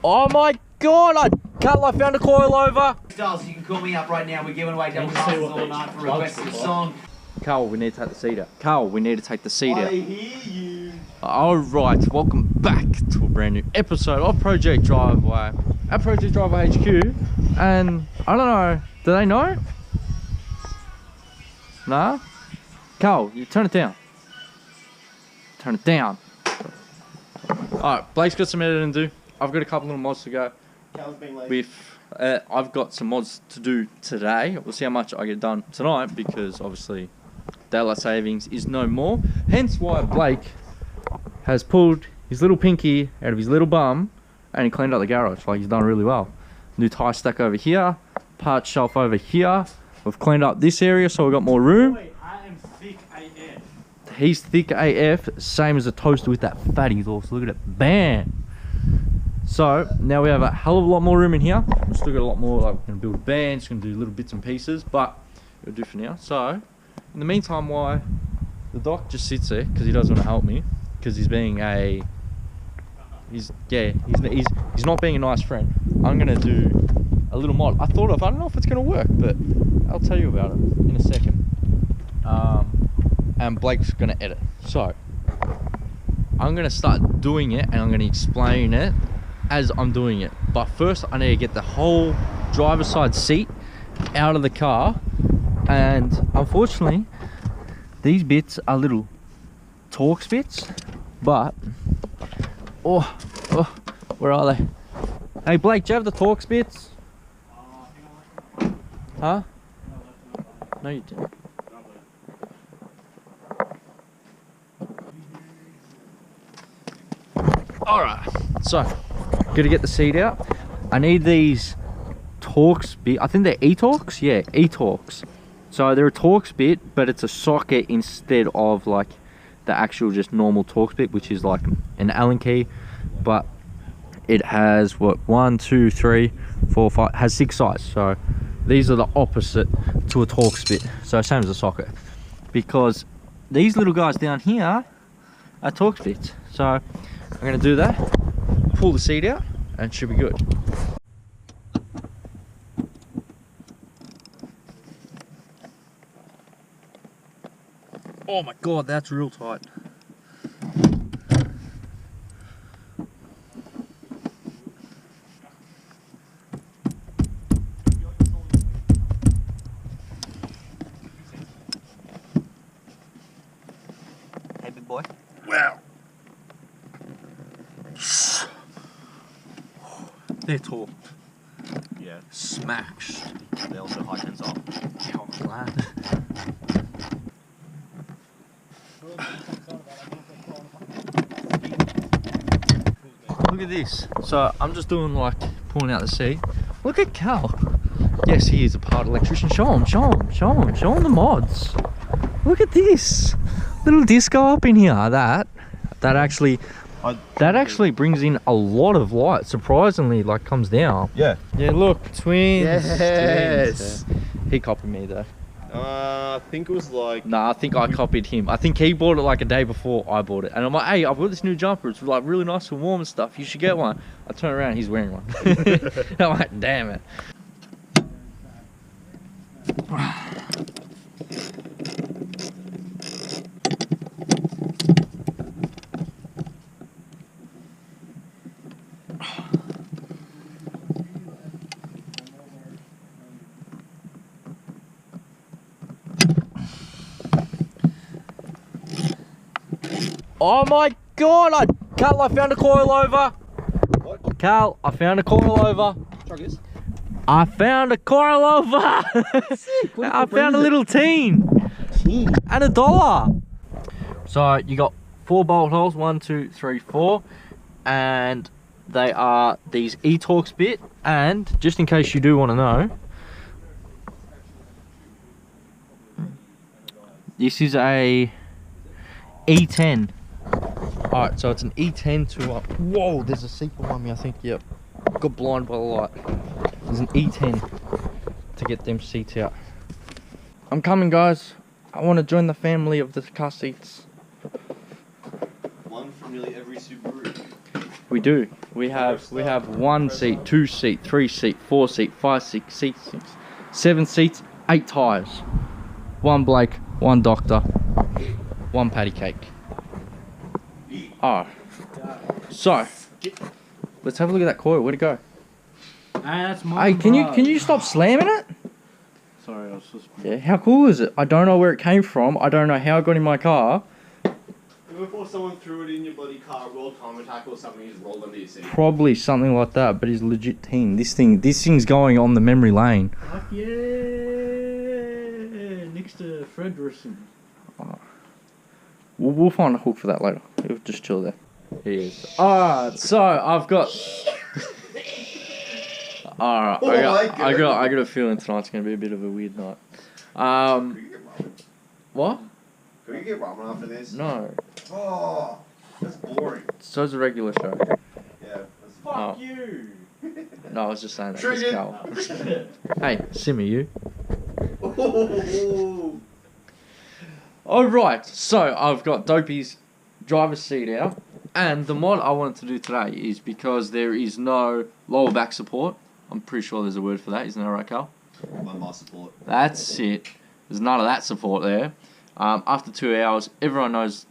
Oh my god, Carl, I found a coilover. Styles, you can call me up right now. We're giving away double passes all night for requested song. Carl, we need to take the seat out. Carl, we need to take the seat out. I hear you. Alright, welcome back to a brand new episode of Project Driveway at Project Driveway HQ. And I don't know, do they know? Nah? Carl, you turn it down. Turn it down. Alright, Blake's got some editing to do. I've got a couple little mods to go. Cal's been late. I've got some mods to do today. We'll see how much I get done tonight because obviously daylight savings is no more. Hence why Blake has pulled his little pinky out of his little bum and he cleaned out the garage. Like, he's done really well. New tire stack over here, part shelf over here. We've cleaned up this area so we've got more room. Wait, I am thick AF. He's thick AF, same as a toaster with that fatty sauce. Look at it, bam! So now we have a hell of a lot more room in here. We've still got a lot more, like we're gonna build a bench, gonna do little bits and pieces, but it'll do for now. So in the meantime, why the doc just sits there because he doesn't want to help me, because he's being a he's not being a nice friend. I'm gonna do a little mod. I don't know if it's gonna work, but I'll tell you about it in a second. And Blake's gonna edit. So I'm gonna start doing it and I'm gonna explain it as I'm doing it. But first I need to get the whole driver's side seat out of the car, and unfortunately these bits are little Torx bits, but oh, where are they? Hey Blake, do you have the Torx bits? Huh? No you didn't. Alright, so gotta get the seat out. I need these Torx bit. I think they're E-Torx? Yeah, E-Torx. So they're a Torx bit, but it's a socket instead of like the actual just normal Torx bit, which is like an Allen key, but it has what, 1, 2, 3, 4, 5, has 6 sides. So these are the opposite to a Torx bit. So same as a socket, because these little guys down here are Torx bits. So I'm gonna do that, pull the seat out, and it should be good. Oh my god, that's real tight. Hey, big boy. Wow. They're tall. Yeah. Smashed. They're also high tensile. Oh, glad. Look at this. So I'm just doing like pulling out the seat. Look at Cal. Yes, he is a part electrician. Show him the mods. Look at this little disco up in here. That actually brings in a lot of light. Surprisingly, like, comes down. Yeah. Yeah, look, twins. Yes. Twins. He copied me though. I think it was like... Nah, I think I copied him. I think he bought it like a day before I bought it. And I'm like, hey, I bought this new jumper. It's like really nice and warm and stuff. You should get one. I turn around, he's wearing one. I'm like, damn it. Oh my god, Carl, I found a coilover. What? Carl, I found a coilover. Try this. I found a coilover. I found a little teen. And $1. So you got 4 bolt holes, 1, 2, 3, 4. And they are these E-Torx bit. And just in case you do want to know, this is a E10. Alright, so it's an E10 to a... Whoa, there's a seat behind me, I think. Yep. Got blinded by the light. There's an E10 to get them seats out. I'm coming, guys. I want to join the family of the car seats. One for nearly every Subaru. We do. We have 1 seat, 2 seat, 3 seat, 4 seat, 5 seat, 7 seats, 8 tyres. 1 Blake, 1 Doctor, 1 patty cake. Oh. So, let's have a look at that coil. Where'd it go? That's my Hey, can you stop slamming it? Sorry, I was just... Yeah, how cool is it? I don't know where it came from. I don't know how it got in my car. Before someone threw it in your bloody car, rolled time tackle or something, you just rolled under your seat. Probably something like that, but it's a legit thing. This thing's going on the memory lane. Fuck yeah! Next to Fredericton. We'll find a hook for that later. He'll just chill there. He is. Alright, so I've got... Alright, I got a feeling tonight's going to be a bit of a weird night. What? Can we get ramen after this? No. Oh, that's boring. So's a regular show. Yeah. Fuck Oh. you! No, I was just saying that. Sure Just you Cal. Hey, simmer you. Oh. Alright, so I've got Dopey's driver's seat out. And the mod I wanted to do today is because there is no lower back support. I'm pretty sure there's a word for that, isn't that right, Cal? My support. That's it. There's none of that support there. After 2 hours, everyone knows.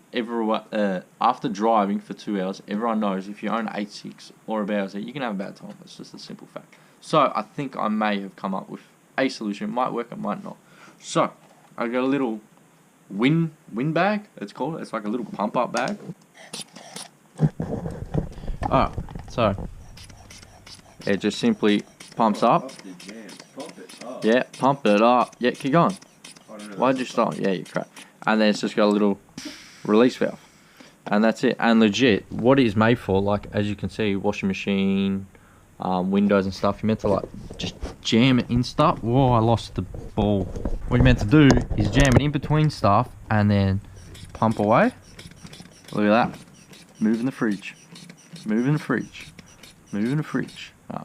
After driving for 2 hours, everyone knows if you own 8.6 or a Bowser, you can have a bad time. It's just a simple fact. So I think I may have come up with a solution. It might work, it might not. So I got a little wind bag. It's called. It's like a little pump up bag. Alright, so it just simply pumps up. Yeah, pump it up. Yeah, keep going. Why'd you stop? Yeah, you crap. And then it's just got a little release valve. And that's it. And legit, what it is made for, like, as you can see, washing machine, windows and stuff, you're meant to, like, just jam it in stuff. Whoa, I lost the ball. What you're meant to do is jam it in between stuff and then pump away. Look at that. Moving the fridge. Moving the fridge. Moving the fridge. Oh.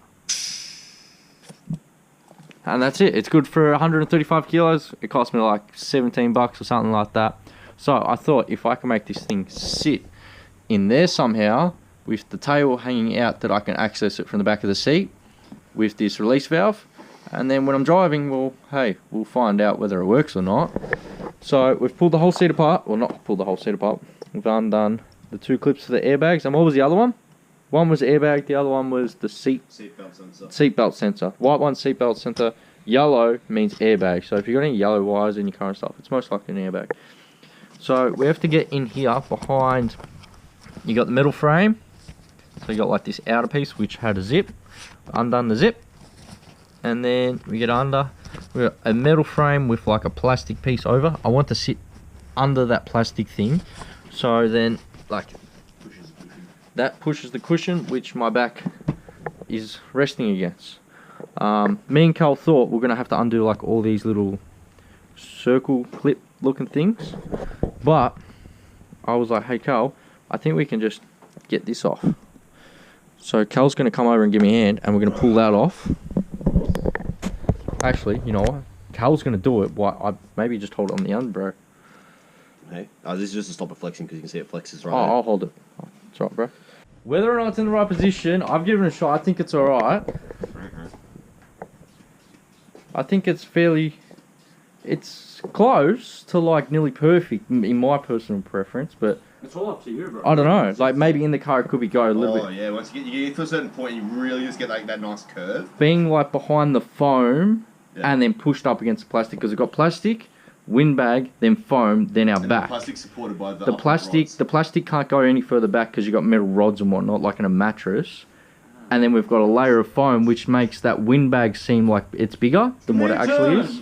And that's it. It's good for 135 kilos. It cost me like 17 bucks or something like that. So I thought if I can make this thing sit in there somehow with the tail hanging out, that I can access it from the back of the seat with this release valve. And then when I'm driving, well, hey, we'll find out whether it works or not. So we've pulled the whole seat apart. Well, not pulled the whole seat apart. We've undone the 2 clips for the airbags. And what was the other one? One was airbag, the other one was the seatbelt sensor. Seatbelt sensor. White one, seatbelt sensor. Yellow means airbag. So if you've got any yellow wires in your car and stuff, it's most likely an airbag. So we have to get in here behind. You got the metal frame. So you got like this outer piece which had a zip. Undone the zip. And then we get under. We got a metal frame with like a plastic piece over. I want to sit under that plastic thing. So then, like, that pushes the cushion, which my back is resting against. Me and Cal thought we're going to have to undo like all these little circle clip looking things. But I was like, hey Cal, I think we can just get this off. So Cal's going to come over and give me a hand and we're going to pull that off. Actually, you know what? Cal's going to do it. Why? I maybe just hold it on the end, bro. Hey, this is just to stop it flexing because you can see it flexes right Oh, there. I'll hold it. It's alright, bro. Whether or not it's in the right position, I've given it a shot. I think it's alright. I think it's fairly... It's close to like nearly perfect in my personal preference, but... It's all up to you, bro. I don't know. Like maybe in the car it could be go a little Oh bit... yeah, once you get to a certain point, you really just get like that nice curve. Being like behind the foam Yeah. and then pushed up against the plastic, because we've got plastic, windbag, then foam, then our And back. the plastic supported by the The upper plastic, rods. the plastic can't go any further back because you've got metal rods and whatnot, like in a mattress. And then we've got a layer of foam, which makes that windbag seem like it's bigger than what it actually is.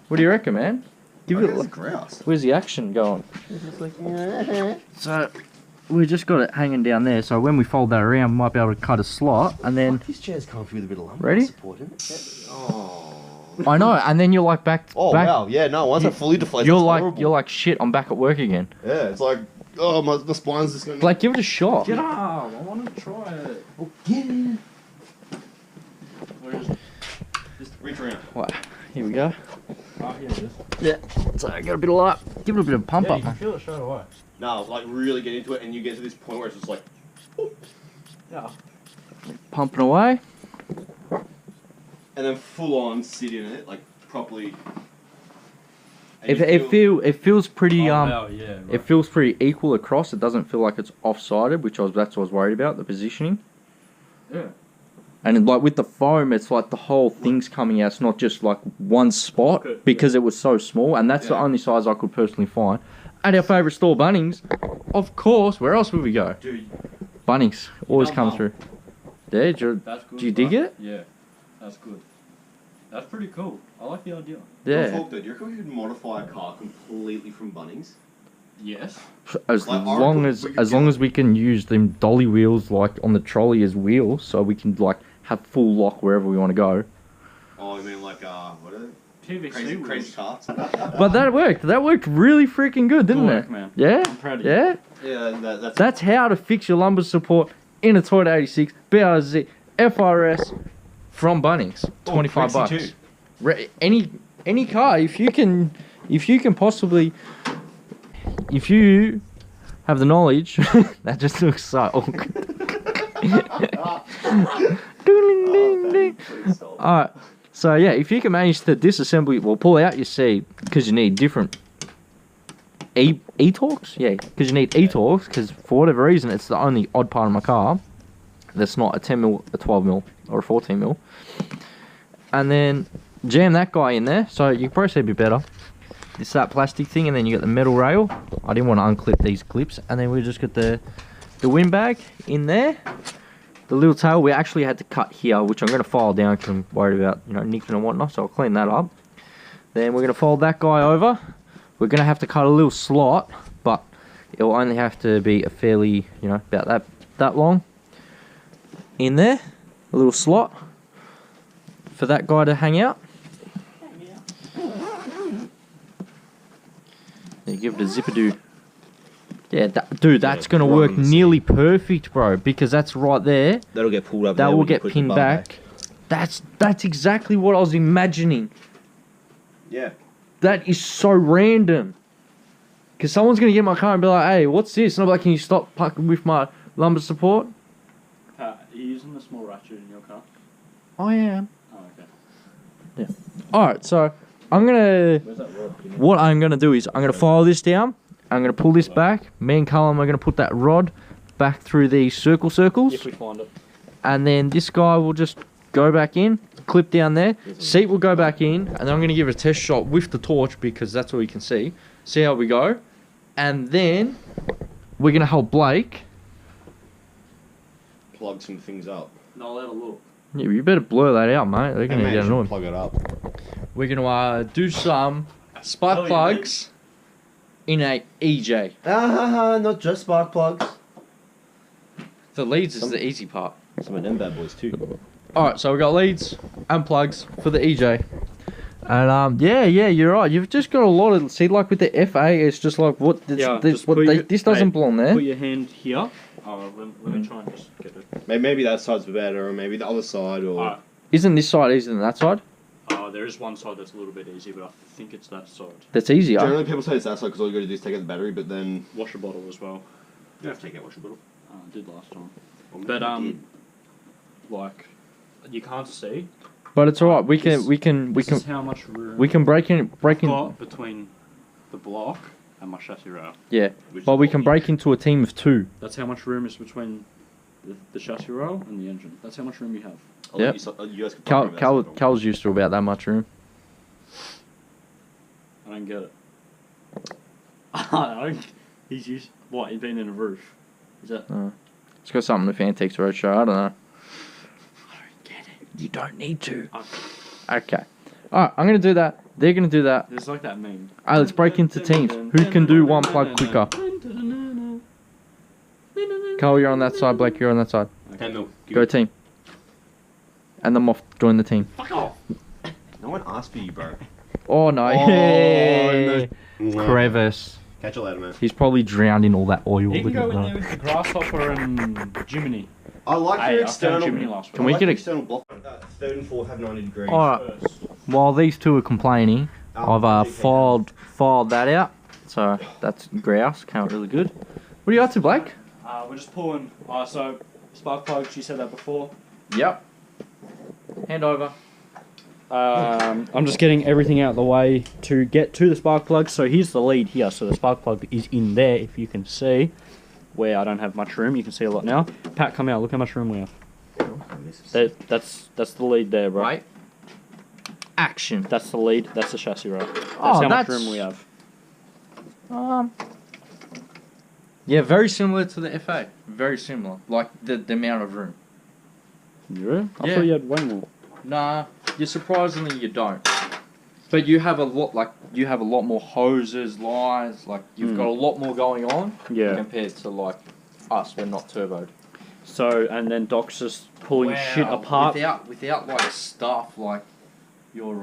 What do you reckon, man? Give it. It's grouse. Where's the action going? So we just got it hanging down there. So when we fold that around, we might be able to cut a slot, and then. This chair's comfy with a bit of lumbar Ready? support in it. Oh. I know, and then you're like back. Oh back, wow, yeah, no. Once it fully deflates, You're it's like horrible. you're like shit. I'm back at work again. Yeah, it's like, oh my spine's just going. Like, give it a shot. Get up! I want to try it. Oh, get in. Just Reach around. What? Here we go. here it is. Yeah. So I got a bit of light. Give it a bit of pump Yeah, up. you can feel it straight away. No, like really get into it, and you get to this point where it's just like, Yeah. Pumping away. And then full on sit in it, like properly. And It feels pretty Oh, yeah. Right. it feels pretty equal across. It doesn't feel like it's offsided, that's what I was worried about, the positioning. Yeah. And like with the foam, it's like the whole thing's coming out. It's not just like one spot Okay, because it was so small, and that's the Yeah. only size I could personally find. At our favourite store, Bunnings, of course. Where else would we go? Dude, Bunnings always done comes well. through. Yeah, that's good. do you dig bro. it? Yeah. That's good. That's pretty cool. I like the idea. Yeah. Talk, though, do you reckon we could modify a car completely from Bunnings? Yes. As Like, long we as could as get- long as we can use them dolly wheels like on the trolley as wheels, so we can like have full lock wherever we want to go. Oh, I mean like what are they? PVC Crazy carts. But that worked. That worked really freaking good, didn't Good it? work, man. Yeah. I'm proud of you. Yeah. Yeah, that's. That's how to fix your lumbar support in a Toyota 86 BRZ FRS from Bunnings. $25. Any car, if you can possibly, if you have the knowledge, that just looks so awkward. Alright, so yeah, if you can manage to disassemble, well, pull out your seat, because you need different E-Torques? Yeah, because you need E-Torques, because for whatever reason, it's the only odd part of my car that's not a 10mm, a 12mm, or a 14mm. And then jam that guy in there, so you can probably see a bit better. It's that plastic thing, and then you got the metal rail. I didn't want to unclip these clips, and then we just got the windbag in there. The little tail we actually had to cut here, which I'm going to file down because I'm worried about, you know, nicking and whatnot, so I'll clean that up. Then we're going to fold that guy over. We're going to have to cut a little slot, but it'll only have to be a fairly, you know, about that long. In there, a little slot for that guy to hang out. Then give it a zipper-doo. Yeah, dude, that's going to right work on the nearly perfect, bro, because that's right there. That'll get pulled up. That will get pinned back. That's exactly what I was imagining. Yeah. That is so random. Because someone's going to get in my car and be like, hey, what's this? And I'm like, can you stop fucking with my lumbar support? Are you using the small ratchet in your car? I am. Oh, okay. Alright, so I'm going to... Where's that rod? What I'm going to do is I'm going to file this down. I'm going to pull this back. Me and Callum are going to put that rod back through these circles. If we find it. And then this guy will just go back in, clip down there. Seat will go back in. And then I'm going to give it a test shot with the torch because that's all you can see. See how we go. And then we're going to help Blake. Plug some things up. No, I'll have a look. Yeah, you better blur that out, mate. They're going to get annoyed. Plug it up. We're going to do some spark Oh, yeah, plugs in a EJ. Not just spark plugs. The leads is the easy part. Some of them bad boys too. Alright, so we got leads and plugs for the EJ. And yeah, you're right. You've just got a lot of, see, like with the FA, it's just like what this, Yeah, this, just what put they, your- this doesn't hey, belong there. Put your hand here. Oh, let me try and just get it. Maybe that side's better, or maybe the other side, or. Alright. Isn't this side easier than that side? There is one side that's a little bit easy, but I think it's that side. That's easier. Generally, people say it's that side because all you got to do is take out the battery, but then. Wash a bottle as well. You have to take out wash a bottle. I did last time. Or But maybe you did. like, you can't see. But it's alright. We This can is how much room we can break in. got between the block and my chassis rail. Yeah, Which but is we what can you break do. into a team of 2. That's how much room is between the chassis rail and the engine. That's how much room you have. I'll let Yep. you guys can talk about that. Cal's used to about that much room. I don't get it. I don't. He's used. What? He's been in a roof. Is that? It's got something with Antiques Roadshow. I don't know. I don't get it. You don't need to. Okay. Okay. Alright, I'm gonna do that. They're gonna do that. There's like that meme. Alright, let's break into teams. Who can do one plug quicker? Carl, you're on that side. Blake, you're on that side. Handle. Go team. And then Moff join the team. Fuck off. No one asked for you, bro. Oh no. Hey. Crevice. Catch you later, man. He's probably drowned in all that oil. He can Look go at in that. there with the grasshopper and Jiminy. I like Hey, your I found external. Jiminy last week. Can we I like get your a- external block? Third and fourth have 90 degrees. Alright. While these two are complaining, I've filed that out. So that's grouse. Came out really good. What are you up to, Blake? We're just pulling. So Spark plugs, you said that before. Yep. Hand over. I'm just getting everything out of the way to get to the spark plug. So here's the lead here. So the spark plug is in there, if you can see. Where I don't have much room, you can see a lot now. Pat, come out. Look how much room we have. That's the lead there, bro. Right. Action. That's the lead. That's the chassis rail. That's Oh, how much that's- room we have. Yeah, very similar to the FA. Very similar. Like the amount of room. Really? I Yeah. thought you had way more. Nah, surprisingly you don't. But you have a lot more hoses, lines, like you've got a lot more going on Yeah. compared to like us, we're not turboed. So, and then Doc's just pulling shit apart. Without like stuff like your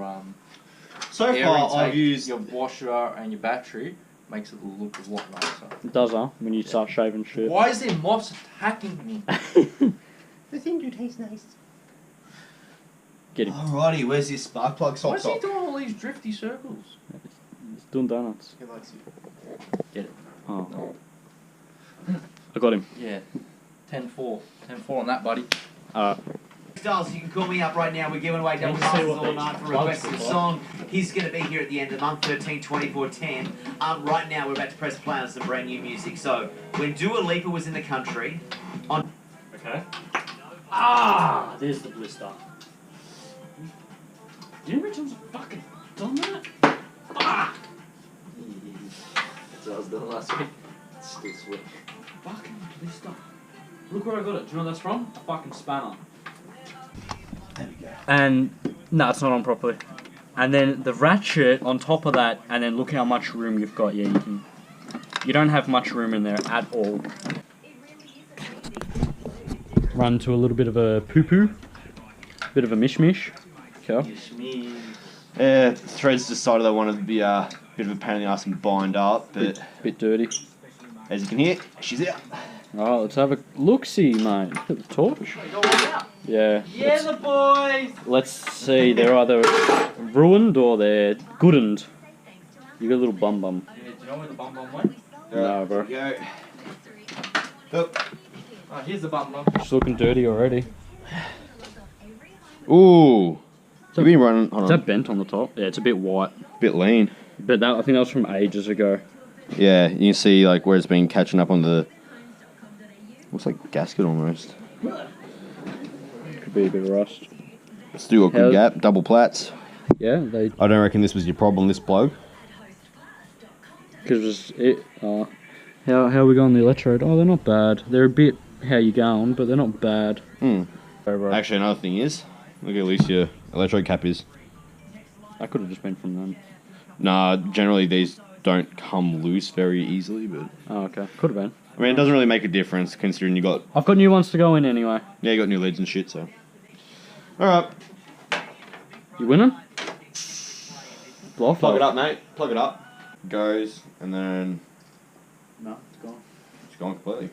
So air far, intake, I've used. your washer and your battery makes it look a lot nicer. It does, huh? When you start shaving shit. Why is there moths attacking me? The thing do taste nice. Get him. Alrighty, where's your spark plug Why sock is he sock? doing all these drifty circles? He's doing donuts. Get it. Oh. I got him. Yeah. 10-4. 10-4 on that, buddy. Styles, you can call me up right now. We're giving away double Can you see passes what all these night for plugs requesting a look like? song. He's going to be here at the end of the month, 13/24/10. Right now, we're about to press play on some brand new music. So, when Dua Lipa was in the country, on Okay. Ah! There's the blister. The original's fucking done that? Ah! That's what I was doing last week. It's still sweet. Fucking blister. Look where I got it. Do you know what that's from? A fucking spanner. There we go. And no, it's not on properly. And then the ratchet on top of that, and then look how much room you've got. Yeah, you don't have much room in there at all. Run to a little bit of a poo-poo, bit of a mish-mish. Okay. Yeah, Threads decided they wanted to be a bit of a pain in the ass and bind up, but Bit dirty. as you can hear, she's out. Oh, let's have a look-see, mate. Look at the torch. Yeah. Yeah, the boys! Let's see. They're either ruined or they're goodened. You got a little bum. Yeah, do you know where the bum went? No, bro. Go. Oh. Oh, here's the bum. It's looking dirty already. Ooh. You've been running. Hold Is on. that bent on the top? Yeah, it's a bit white. Bit lean. But that, I think that was from ages ago. Yeah, you can see like where it's been catching up on the. Looks like gasket almost. Could be a bit of rust. Still got good gap, double plats. Yeah, they. I don't reckon this was your problem, this plug. Because it. How are we going the electrode? Oh, they're not bad. They're a bit how you going, but they're not bad. Hmm. Over. Actually, another thing is, look at least your electrode cap is. That could have just been from them. Nah, generally these don't come loose very easily, but Oh, okay. Could have been. I mean it doesn't really make a difference considering you got I've got new ones to go in anyway. you got new leads and shit. So, all right, You winning? Blow plug it up, mate. Plug it up. Goes and then No, it's gone. it's gone completely.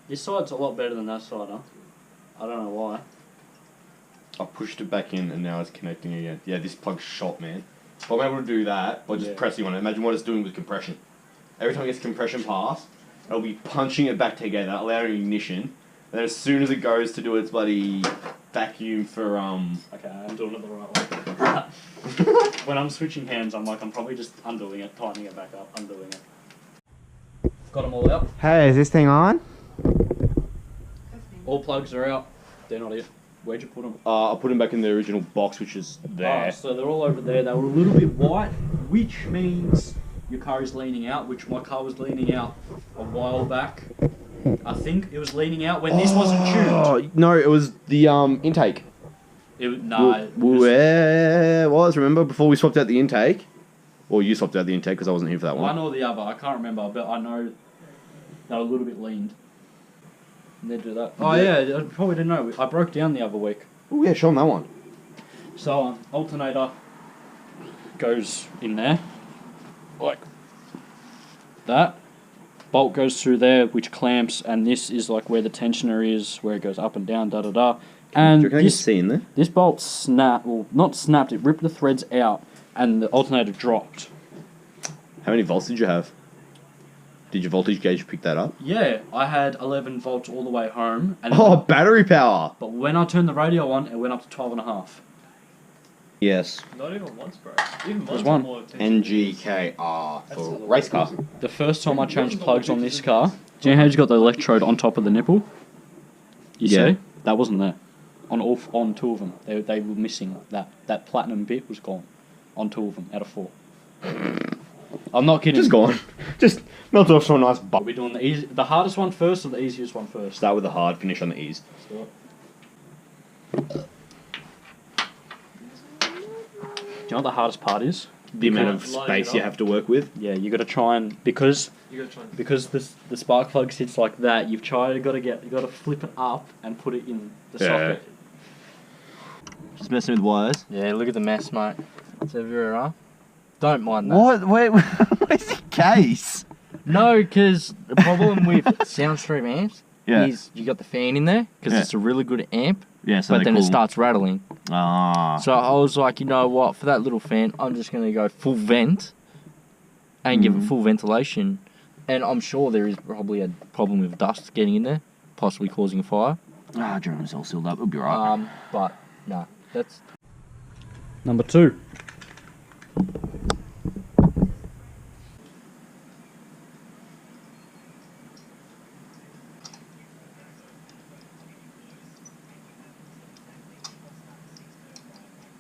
This side's a lot better than that side, huh? I don't know why. I pushed it back in and now it's connecting again. Yeah, this plug's shot, man. But I'm able to do that by just Yeah. pressing on it. Imagine what it's doing with compression. Every time it gets compression pass, it'll be punching it back together, allowing ignition. And then as soon as it goes to do its bloody vacuum for Okay, I'm doing it the right way. When I'm switching hands, I'm probably just undoing it, tightening it back up, undoing it. Got them all out. Hey, is this thing on? All plugs are out. They're not it. Where'd you put them? I put them back in the original box, which is there. Oh, so they're all over there. They were a little bit white, which means your car is leaning out, which my car was leaning out a while back. I think it was leaning out when this wasn't tuned. Oh, no, it was the intake. Nah, it was, Where was, remember, before we swapped out the intake? Or you swapped out the intake because I wasn't here for that one. one or the other. I can't remember, but I know they were a little bit leaned. And they do that. Oh yeah, I probably didn't know. I broke down the other week. Oh, yeah, show them that one. So alternator goes in there, like that. Bolt goes through there, which clamps, and this is like where the tensioner is, where it goes up and down, da da da. And Do you reckon I can see in there? this bolt snapped, well, not snapped, it ripped the threads out, and the alternator dropped. How many volts did you have? Did your voltage gauge pick that up? Yeah, I had 11 volts all the way home. And Oh, battery power! but when I turned the radio on, it went up to 12.5. Yes. Not even once, bro. Even There's once one. more attention. NGKR for race car. The first time I changed plugs on this car, do you know how you got the electrode on top of the nipple? You Yeah. see? That wasn't there. On two of them. They were missing. That platinum bit was gone. On two of them, out of 4. I'm not kidding. Just gone. Just melted off to a nice Are bump. we doing the hardest one first or the easiest one first? Start with the hard, finish on the ease. Do you know what the hardest part is? The amount of Line space it you up. have to work with. Yeah, you got to try and because You gotta try and the spark plug sits like that. You got to flip it up and put it in the Yeah. socket. Just messing with wires. Yeah, look at the mess, mate. It's everywhere, huh? Don't mind that. What? Wait, where's the case? No, because the problem with Soundstream amps Yeah. is you got the fan in there because Yeah. it's a really good amp, Yeah, so but they're then cool. it starts rattling. Ah. So I was like, you know what? For that little fan, I'm just going to go full vent and give it full ventilation. And I'm sure there is probably a problem with dust getting in there, possibly causing a fire. Ah, Jerome was all sealed up. It'll be right. But no, that's Number 2.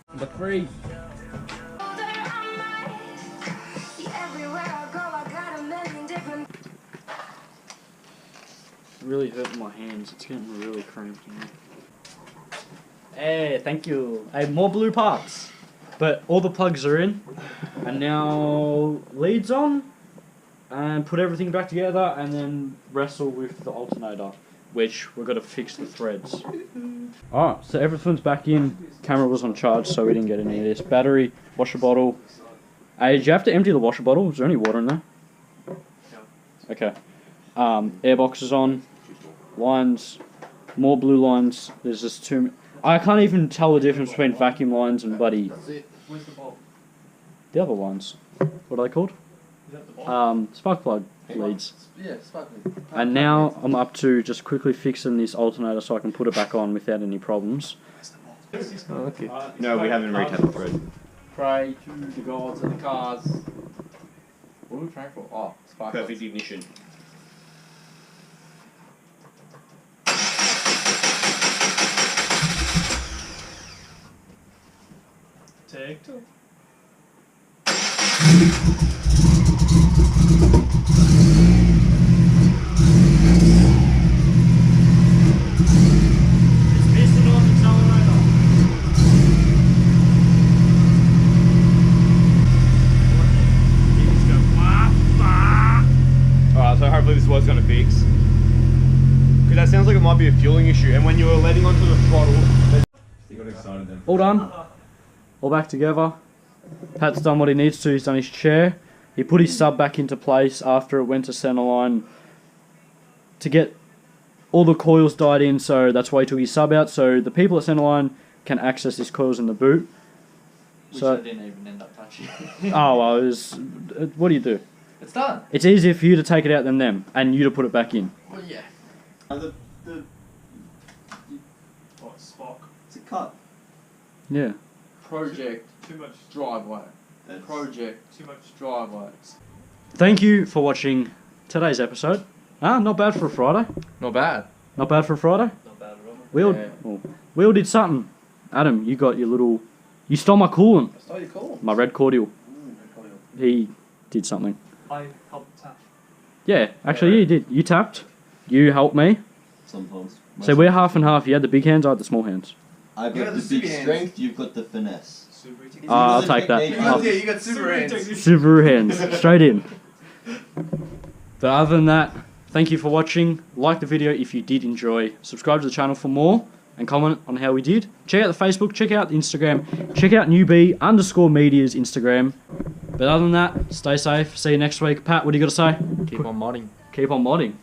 number 3. It's really hurting my hands. It's getting really cramped in here. Hey, thank you. Hey, more blue parts. But all the plugs are in. And now leads on. And put everything back together and then wrestle with the alternator. Which we're going to fix the threads. Alright, so everything's back in. Camera was on charge so we didn't get any of this. Battery, washer bottle. Hey, did you have to empty the washer bottle? Is there any water in there? Okay. Air box is on. Lines. More blue lines. There's just too. I can't even tell the difference between vacuum lines and bloody. Where's the bulb? The other lines. What are they called? Is that the bulb? Spark plug leads. Yeah, sparkly. And now I'm up to just quickly fixing this alternator so I can put it back on without any problems. Oh, okay. No, we haven't retapped the thread. Pray to the gods of the cars. What are we praying for? Oh, spark plugs. Perfect ignition. Take 2. Alright, so hopefully this is what it's going to fix. Because that sounds like it might be a fueling issue, and when you were letting onto the throttle... You got excited then. All done. All back together. Pat's done what he needs to. He's done his chair. He put his sub back into place after it went to centerline to get all the coils died in, so that's why he took his sub out, so the people at centerline can access his coils in the boot. Which So- I didn't even end up touching. Oh, well, it was, what do you do? It's done. It's easier for you to take it out than them, and you to put it back in. Well, yeah. Oh, Spock. It's a cut. Yeah. Project. Too much. Driveway. Project. Too much. Driveway. Thank you for watching today's episode. Not bad for a Friday. Not bad. Not bad for a Friday. Not bad at all. Will, Yeah. well, Will did something. Adam, you got your little... You stole my coolant. I stole your call. My red cordial. He did something. I helped tap. Yeah, actually, you did. You tapped. You helped me. Sometimes. So we're half and half. You had the big hands, I had the small hands. I've You got got the the big super hands. strength, you've got the finesse. Super easy. I'll take that. technique. You got super hands. Subaru hands. Straight in. But other than that, thank you for watching. Like the video if you did enjoy. Subscribe to the channel for more. And comment on how we did. Check out the Facebook. Check out the Instagram. Check out newbie_media's Instagram. But other than that, stay safe. See you next week. Pat, what do you got to say? Keep on modding. Keep on modding.